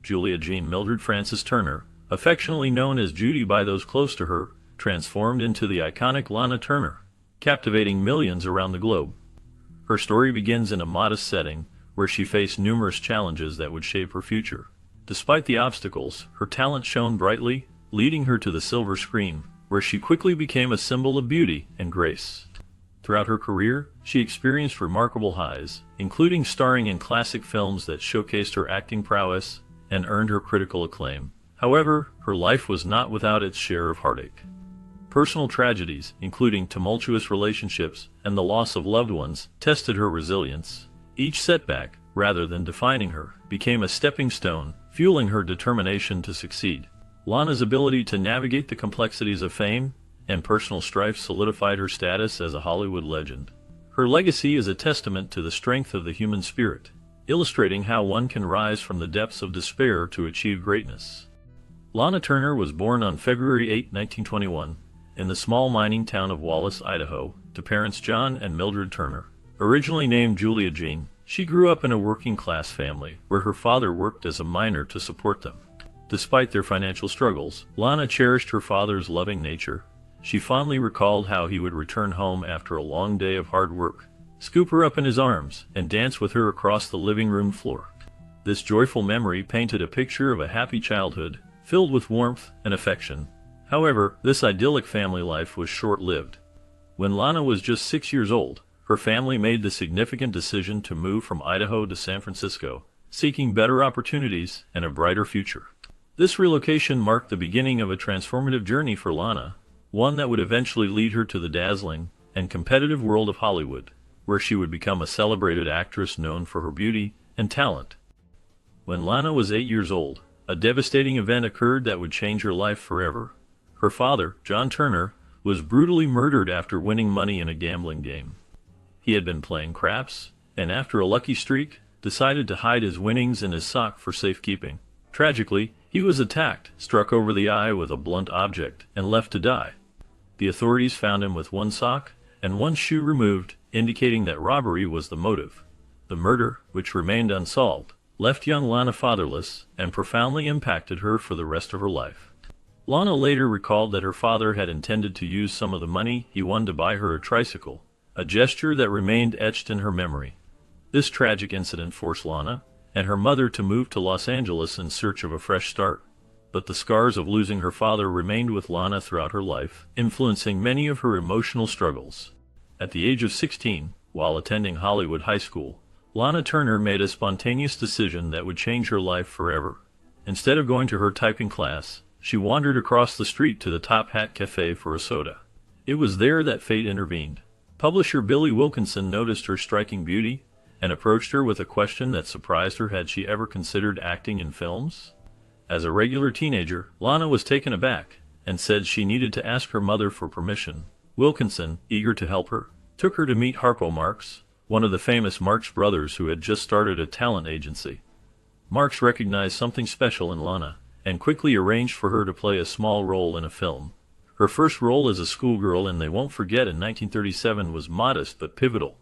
Julia Jean Mildred Frances Turner, affectionately known as Judy by those close to her, transformed into the iconic Lana Turner, captivating millions around the globe. Her story begins in a modest setting, where she faced numerous challenges that would shape her future. Despite the obstacles, her talent shone brightly, leading her to the silver screen, where she quickly became a symbol of beauty and grace. Throughout her career, she experienced remarkable highs, including starring in classic films that showcased her acting prowess and earned her critical acclaim. However, her life was not without its share of heartache. Personal tragedies, including tumultuous relationships and the loss of loved ones, tested her resilience. Each setback, rather than defining her, became a stepping stone, fueling her determination to succeed. Lana's ability to navigate the complexities of fame and personal strife solidified her status as a Hollywood legend. Her legacy is a testament to the strength of the human spirit, illustrating how one can rise from the depths of despair to achieve greatness. Lana Turner was born on February 8, 1921, in the small mining town of Wallace, Idaho, to parents John and Mildred Turner. Originally named Julia Jean, she grew up in a working-class family, where her father worked as a miner to support them. Despite their financial struggles, Lana cherished her father's loving nature. She fondly recalled how he would return home after a long day of hard work, scoop her up in his arms, and dance with her across the living room floor. This joyful memory painted a picture of a happy childhood, filled with warmth and affection. However, this idyllic family life was short-lived. When Lana was just 6 years old, her family made the significant decision to move from Idaho to San Francisco, seeking better opportunities and a brighter future. This relocation marked the beginning of a transformative journey for Lana, one that would eventually lead her to the dazzling and competitive world of Hollywood, where she would become a celebrated actress known for her beauty and talent. When Lana was 8 years old, a devastating event occurred that would change her life forever. Her father, John Turner, was brutally murdered after winning money in a gambling game. He had been playing craps, and after a lucky streak, decided to hide his winnings in his sock for safekeeping. Tragically, he was attacked, struck over the eye with a blunt object, and left to die. The authorities found him with one sock and one shoe removed, indicating that robbery was the motive. The murder, which remained unsolved, left young Lana fatherless and profoundly impacted her for the rest of her life. Lana later recalled that her father had intended to use some of the money he won to buy her a tricycle, a gesture that remained etched in her memory. This tragic incident forced Lana and her mother to move to Los Angeles in search of a fresh start. But the scars of losing her father remained with Lana throughout her life, influencing many of her emotional struggles. At the age of 16, while attending Hollywood High School, Lana Turner made a spontaneous decision that would change her life forever. Instead of going to her typing class, she wandered across the street to the Top Hat Cafe for a soda. It was there that fate intervened. Publisher Billy Wilkinson noticed her striking beauty and approached her with a question that surprised her: had she ever considered acting in films? As a regular teenager, Lana was taken aback and said she needed to ask her mother for permission. Wilkinson, eager to help her, took her to meet Harpo Marx, one of the famous Marx brothers who had just started a talent agency. Marx recognized something special in Lana and quickly arranged for her to play a small role in a film. Her first role as a schoolgirl in They Won't Forget in 1937 was modest but pivotal.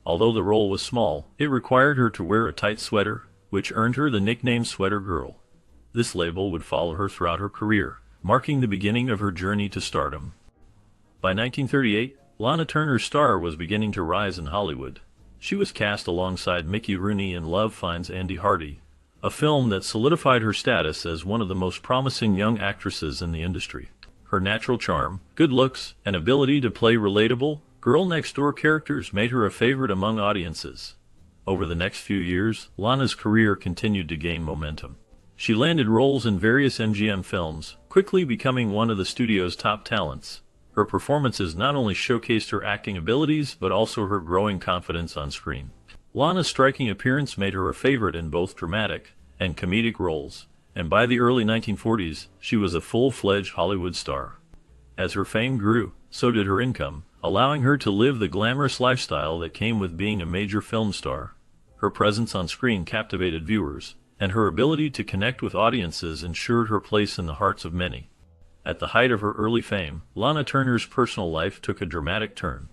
Although the role was small, it required her to wear a tight sweater, which earned her the nickname Sweater Girl. This label would follow her throughout her career, marking the beginning of her journey to stardom. By 1938, Lana Turner's star was beginning to rise in Hollywood. She was cast alongside Mickey Rooney in Love Finds Andy Hardy, a film that solidified her status as one of the most promising young actresses in the industry. Her natural charm, good looks, and ability to play relatable, girl-next-door characters made her a favorite among audiences. Over the next few years, Lana's career continued to gain momentum. She landed roles in various MGM films, quickly becoming one of the studio's top talents. Her performances not only showcased her acting abilities, but also her growing confidence on screen. Lana's striking appearance made her a favorite in both dramatic and comedic roles, and by the early 1940s, she was a full-fledged Hollywood star. As her fame grew, so did her income, allowing her to live the glamorous lifestyle that came with being a major film star. Her presence on screen captivated viewers, and her ability to connect with audiences ensured her place in the hearts of many. At the height of her early fame, Lana Turner's personal life took a dramatic turn.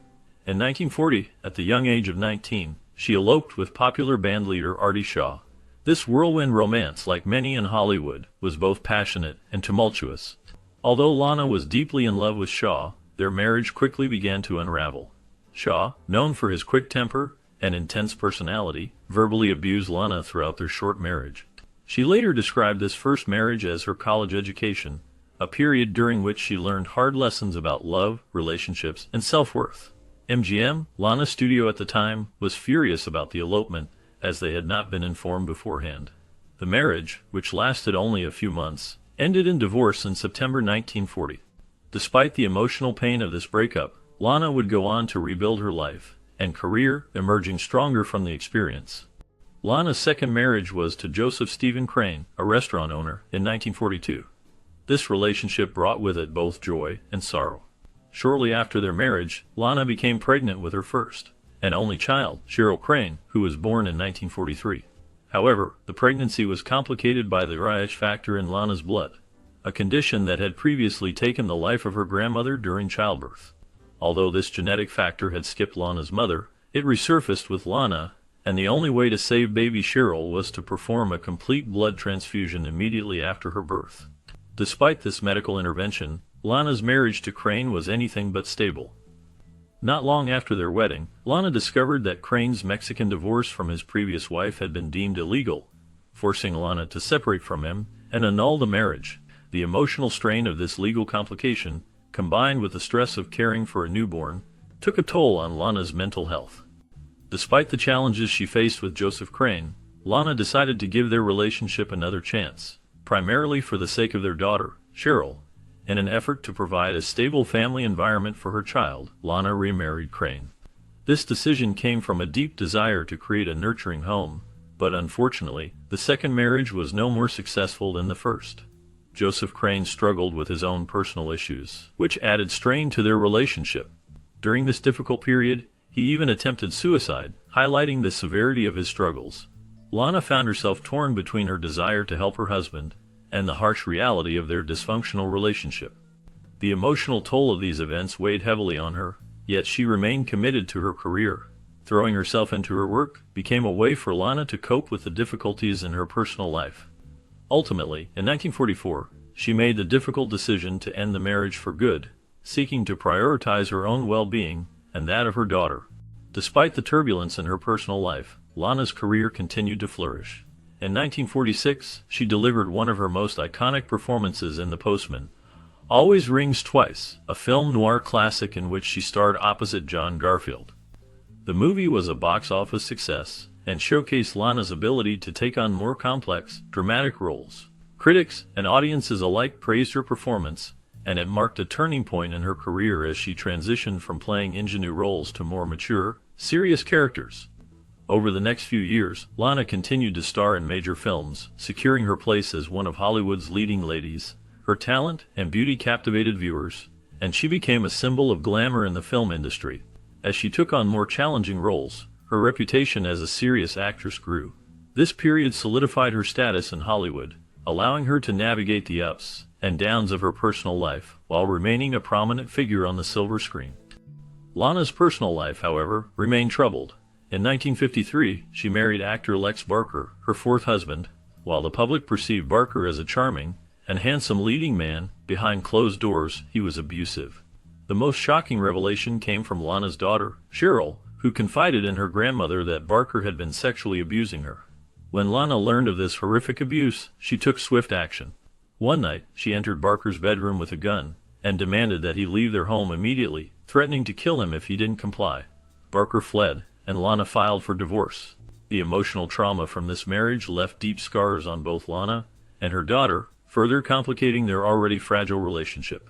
In 1940, at the young age of 19, she eloped with popular bandleader Artie Shaw, This whirlwind romance, like many in Hollywood, was both passionate and tumultuous. Although Lana was deeply in love with Shaw, their marriage quickly began to unravel. Shaw, known for his quick temper and intense personality, verbally abused Lana throughout their short marriage. She later described this first marriage as her college education, a period during which she learned hard lessons about love, relationships, and self-worth. MGM, Lana's studio at the time, was furious about the elopement, as they had not been informed beforehand. The marriage, which lasted only a few months, ended in divorce in September 1940. Despite the emotional pain of this breakup, Lana would go on to rebuild her life and career, emerging stronger from the experience. Lana's second marriage was to Joseph Stephen Crane, a restaurant owner, in 1942. This relationship brought with it both joy and sorrow. Shortly after their marriage, Lana became pregnant with her first and only child, Cheryl Crane, who was born in 1943. However, the pregnancy was complicated by the Rh factor in Lana's blood, a condition that had previously taken the life of her grandmother during childbirth. Although this genetic factor had skipped Lana's mother, it resurfaced with Lana, and the only way to save baby Cheryl was to perform a complete blood transfusion immediately after her birth. Despite this medical intervention, Lana's marriage to Crane was anything but stable. Not long after their wedding, Lana discovered that Crane's Mexican divorce from his previous wife had been deemed illegal, forcing Lana to separate from him and annul the marriage. The emotional strain of this legal complication, combined with the stress of caring for a newborn, took a toll on Lana's mental health. Despite the challenges she faced with Joseph Crane, Lana decided to give their relationship another chance, primarily for the sake of their daughter, Cheryl. In an effort to provide a stable family environment for her child, Lana remarried Crane. This decision came from a deep desire to create a nurturing home, but unfortunately, the second marriage was no more successful than the first. Joseph Crane struggled with his own personal issues, which added strain to their relationship. During this difficult period, he even attempted suicide, highlighting the severity of his struggles. Lana found herself torn between her desire to help her husband and the harsh reality of their dysfunctional relationship. The emotional toll of these events weighed heavily on her, yet she remained committed to her career. Throwing herself into her work became a way for Lana to cope with the difficulties in her personal life. Ultimately, in 1944, she made the difficult decision to end the marriage for good, seeking to prioritize her own well-being and that of her daughter. Despite the turbulence in her personal life, Lana's career continued to flourish. In 1946, she delivered one of her most iconic performances in The Postman Always Rings Twice, a film noir classic in which she starred opposite John Garfield. The movie was a box office success and showcased Lana's ability to take on more complex, dramatic roles. Critics and audiences alike praised her performance, and it marked a turning point in her career as she transitioned from playing ingenue roles to more mature, serious characters. Over the next few years, Lana continued to star in major films, securing her place as one of Hollywood's leading ladies. Her talent and beauty captivated viewers, and she became a symbol of glamour in the film industry. As she took on more challenging roles, her reputation as a serious actress grew. This period solidified her status in Hollywood, allowing her to navigate the ups and downs of her personal life while remaining a prominent figure on the silver screen. Lana's personal life, however, remained troubled. In 1953, she married actor Lex Barker, her fourth husband. While the public perceived Barker as a charming and handsome leading man, behind closed doors, he was abusive. The most shocking revelation came from Lana's daughter, Cheryl, who confided in her grandmother that Barker had been sexually abusing her. When Lana learned of this horrific abuse, she took swift action. One night, she entered Barker's bedroom with a gun and demanded that he leave their home immediately, threatening to kill him if he didn't comply. Barker fled, and Lana filed for divorce. The emotional trauma from this marriage left deep scars on both Lana and her daughter, further complicating their already fragile relationship.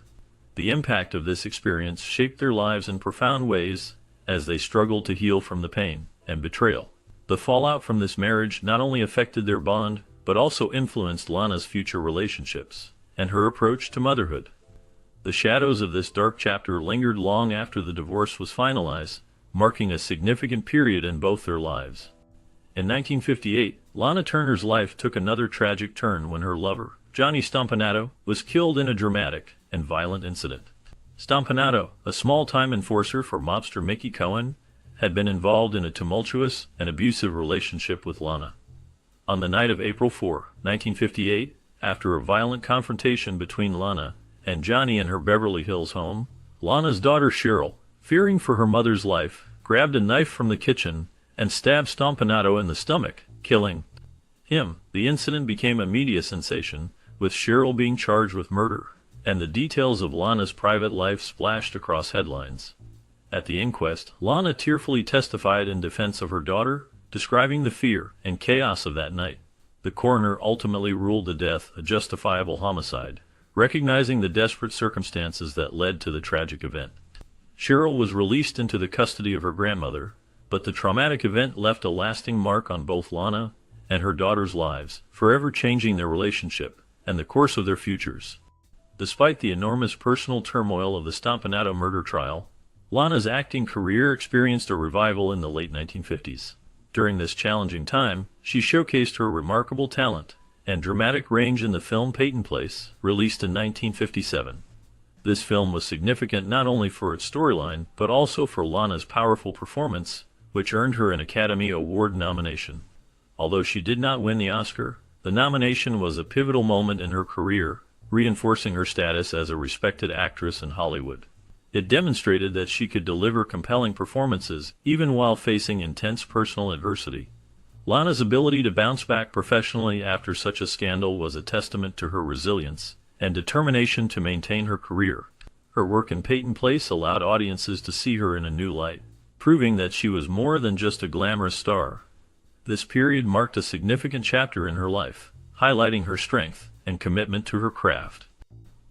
The impact of this experience shaped their lives in profound ways as they struggled to heal from the pain and betrayal. The fallout from this marriage not only affected their bond, but also influenced Lana's future relationships and her approach to motherhood. The shadows of this dark chapter lingered long after the divorce was finalized, marking a significant period in both their lives. In 1958, Lana Turner's life took another tragic turn when her lover, Johnny Stompanato, was killed in a dramatic and violent incident. Stompanato, a small-time enforcer for mobster Mickey Cohen, had been involved in a tumultuous and abusive relationship with Lana. On the night of April 4, 1958, after a violent confrontation between Lana and Johnny in her Beverly Hills home, Lana's daughter Cheryl, fearing for her mother's life, grabbed a knife from the kitchen and stabbed Stompanato in the stomach, killing him. The incident became a media sensation, with Cheryl being charged with murder, and the details of Lana's private life splashed across headlines. At the inquest, Lana tearfully testified in defense of her daughter, describing the fear and chaos of that night. The coroner ultimately ruled the death a justifiable homicide, recognizing the desperate circumstances that led to the tragic event. Cheryl was released into the custody of her grandmother, but the traumatic event left a lasting mark on both Lana and her daughter's lives, forever changing their relationship and the course of their futures. Despite the enormous personal turmoil of the Stompanato murder trial, Lana's acting career experienced a revival in the late 1950s. During this challenging time, she showcased her remarkable talent and dramatic range in the film Peyton Place, released in 1957. This film was significant not only for its storyline, but also for Lana's powerful performance, which earned her an Academy Award nomination. Although she did not win the Oscar, the nomination was a pivotal moment in her career, reinforcing her status as a respected actress in Hollywood. It demonstrated that she could deliver compelling performances even while facing intense personal adversity. Lana's ability to bounce back professionally after such a scandal was a testament to her resilience and determination to maintain her career. Her work in Peyton Place allowed audiences to see her in a new light, proving that she was more than just a glamorous star. This period marked a significant chapter in her life, highlighting her strength and commitment to her craft.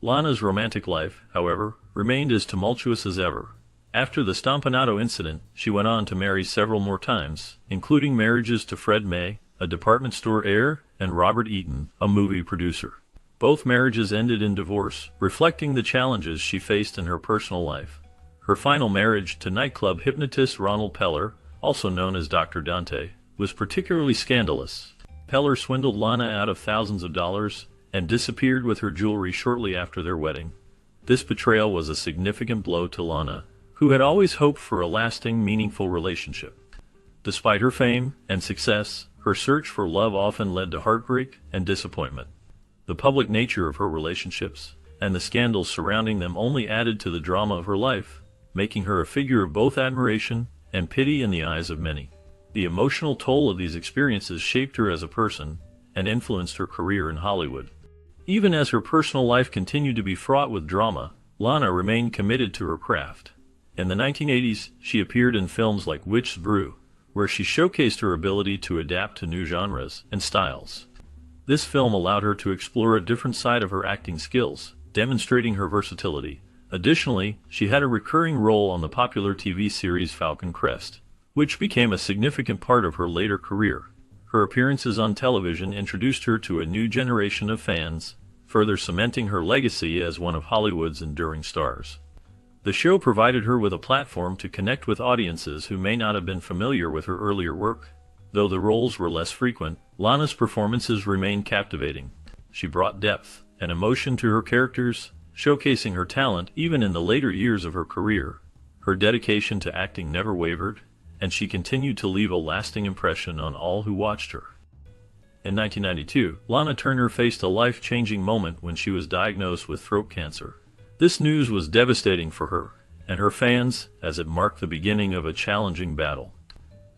Lana's romantic life, however, remained as tumultuous as ever. After the Stompanato incident, she went on to marry several more times, including marriages to Fred May, a department store heir, and Robert Eaton, a movie producer. Both marriages ended in divorce, reflecting the challenges she faced in her personal life. Her final marriage to nightclub hypnotist Ronald Peller, also known as Dr. Dante, was particularly scandalous. Peller swindled Lana out of thousands of dollars and disappeared with her jewelry shortly after their wedding. This betrayal was a significant blow to Lana, who had always hoped for a lasting, meaningful relationship. Despite her fame and success, her search for love often led to heartbreak and disappointment. The public nature of her relationships and the scandals surrounding them only added to the drama of her life, making her a figure of both admiration and pity in the eyes of many. The emotional toll of these experiences shaped her as a person and influenced her career in Hollywood. Even as her personal life continued to be fraught with drama, Lana remained committed to her craft. In the 1980s, she appeared in films like Witch's Brew, where she showcased her ability to adapt to new genres and styles. This film allowed her to explore a different side of her acting skills, demonstrating her versatility. Additionally, she had a recurring role on the popular TV series Falcon Crest, which became a significant part of her later career. Her appearances on television introduced her to a new generation of fans, further cementing her legacy as one of Hollywood's enduring stars. The show provided her with a platform to connect with audiences who may not have been familiar with her earlier work. Though the roles were less frequent, Lana's performances remained captivating. She brought depth and emotion to her characters, showcasing her talent even in the later years of her career. Her dedication to acting never wavered, and she continued to leave a lasting impression on all who watched her. In 1992, Lana Turner faced a life-changing moment when she was diagnosed with throat cancer. This news was devastating for her and her fans, as it marked the beginning of a challenging battle.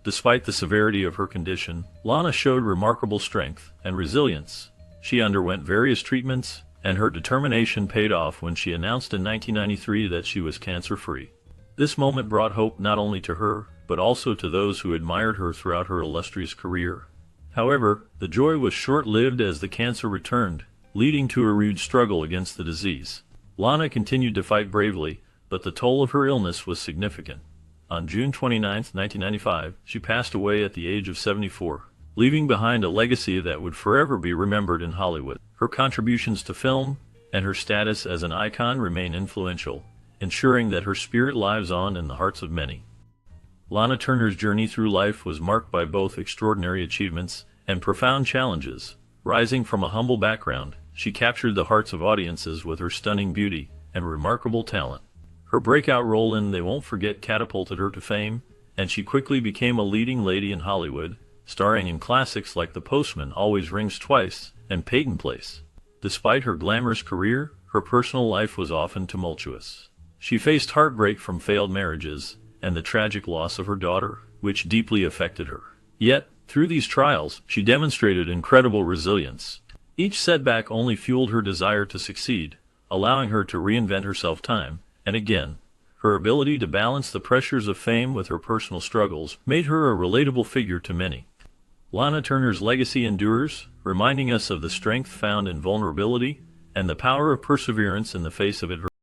Despite the severity of her condition, Lana showed remarkable strength and resilience. She underwent various treatments, and her determination paid off when she announced in 1993 that she was cancer-free. This moment brought hope not only to her, but also to those who admired her throughout her illustrious career. However, the joy was short-lived as the cancer returned, leading to a renewed struggle against the disease. Lana continued to fight bravely, but the toll of her illness was significant. On June 29, 1995, she passed away at the age of 74, leaving behind a legacy that would forever be remembered in Hollywood. Her contributions to film and her status as an icon remain influential, ensuring that her spirit lives on in the hearts of many. Lana Turner's journey through life was marked by both extraordinary achievements and profound challenges. Rising from a humble background, she captured the hearts of audiences with her stunning beauty and remarkable talent. Her breakout role in They Won't Forget catapulted her to fame, and she quickly became a leading lady in Hollywood, starring in classics like The Postman Always Rings Twice and Peyton Place. Despite her glamorous career, her personal life was often tumultuous. She faced heartbreak from failed marriages and the tragic loss of her daughter, which deeply affected her. Yet, through these trials, she demonstrated incredible resilience. Each setback only fueled her desire to succeed, allowing her to reinvent herself time and again. Her ability to balance the pressures of fame with her personal struggles made her a relatable figure to many. Lana Turner's legacy endures, reminding us of the strength found in vulnerability and the power of perseverance in the face of adversity.